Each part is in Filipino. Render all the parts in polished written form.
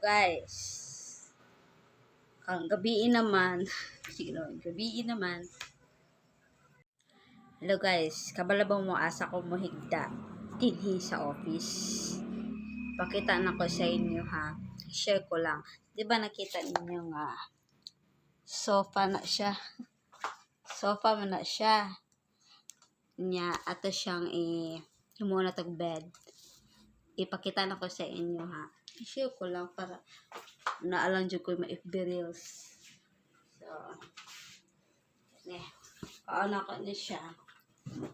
guys. Ang gabi naman. Sige naman, gabi naman. Hello guys, kabalabang mo asa ko mo higda dinhi sa office. Pakita na ko sa inyo ha. Share ko lang. 'Di ba nakita ninyo nga sofa na siya. Sofa man na siya. Nya ato siyang muna tag bed. Ipakita na ko sa inyo ha. I-share ko lang para naalang dyan ko yung ma-FB Reels. So, kaano ko na siya.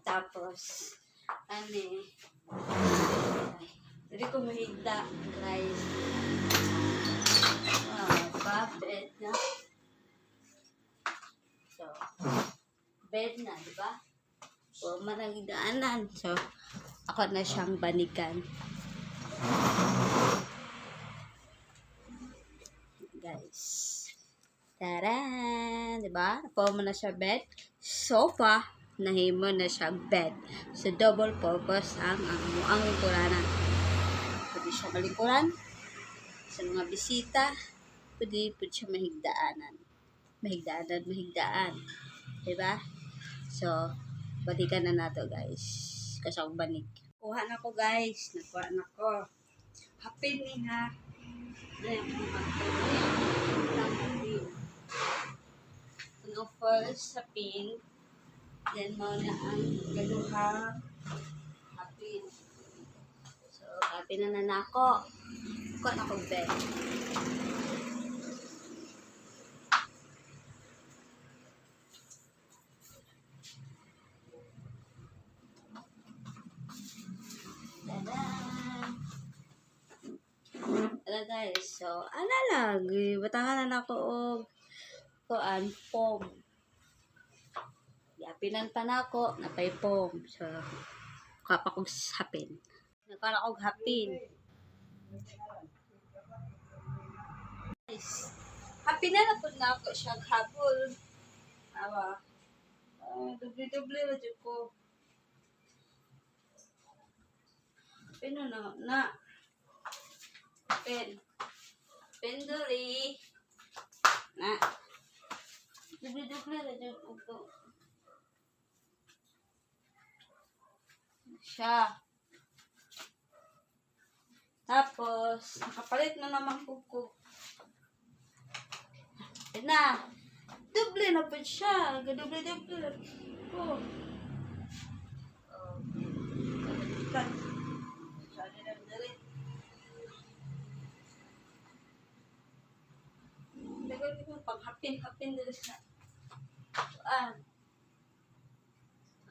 Tapos, hindi ko mahigda, guys. Bed na. So, bed na, di ba? So, maragidaanan. So, ako na siyang banikan. Guys. Taran! Diba? Napawa mo na siya bed. Sofa. Nahimo na siya bed. So, double purpose ang lingkuranan. Pwede siya malingkuran. Sa mga bisita, pwede siya mahigdaanan. Mahigdaan. Diba? So, balikan na nato guys. Kasi ako banig. Kuha na ko guys. Nakuha na ko. Happy ni ha. Ang first sa pin, then mo na ang galuhang hapin. So, hapin na nako. Kuha na ko bed. Hello guys, so lang, batangan na ako og foam. Yapinan pa na ako, napay foam. So, kapa kong hapin. Nagkala kong hapin. Guys, hapin na po na ako siya habol. Awa. Doble na dyan ko. Hapin na. Penduri. Na. Doble na dyan ko. Siya. Tapos, nakapalit na naman kuko. Yan na. Doble na po siya. Doble. Oh. Panghapin dito sa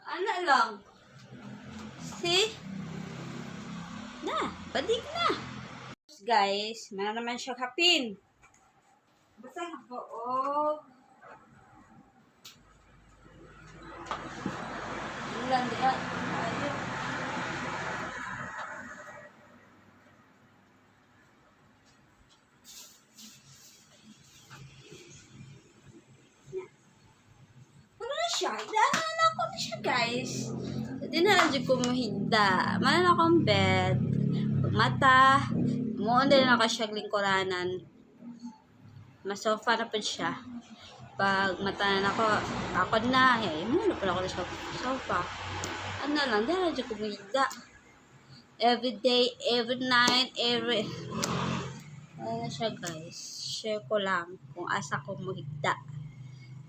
ana lang. See? Na, badig na. Guys, mana naman siya hapin. Basta ako, ulan dia. Higdaan ako na siya, guys. Hindi na lang dyan ko mahigda. Manan akong bed. Pag mata, muon din ako siya lingkuranan. Masofa na po siya. Pag mata na ako na, muna pala ako na siya sofa. Ano lang, hindi na lang dyan ko mahigda. Every day, every night, ano na siya, guys. Share ko lang kung asa ko mahigda.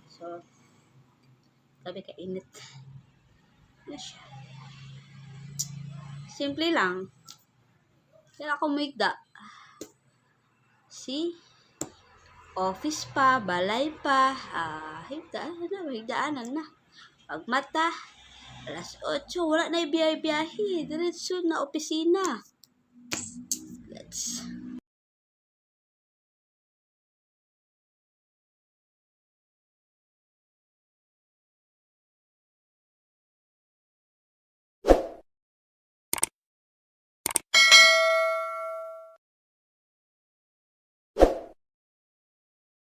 So, sabi ka init na siya. Simple lang. Kaya ako mahigda. See? Office pa, balay pa. Mahigdaanan na. Pag mata, alas 8, wala na ibiyahe. Diretso na opisina. Let's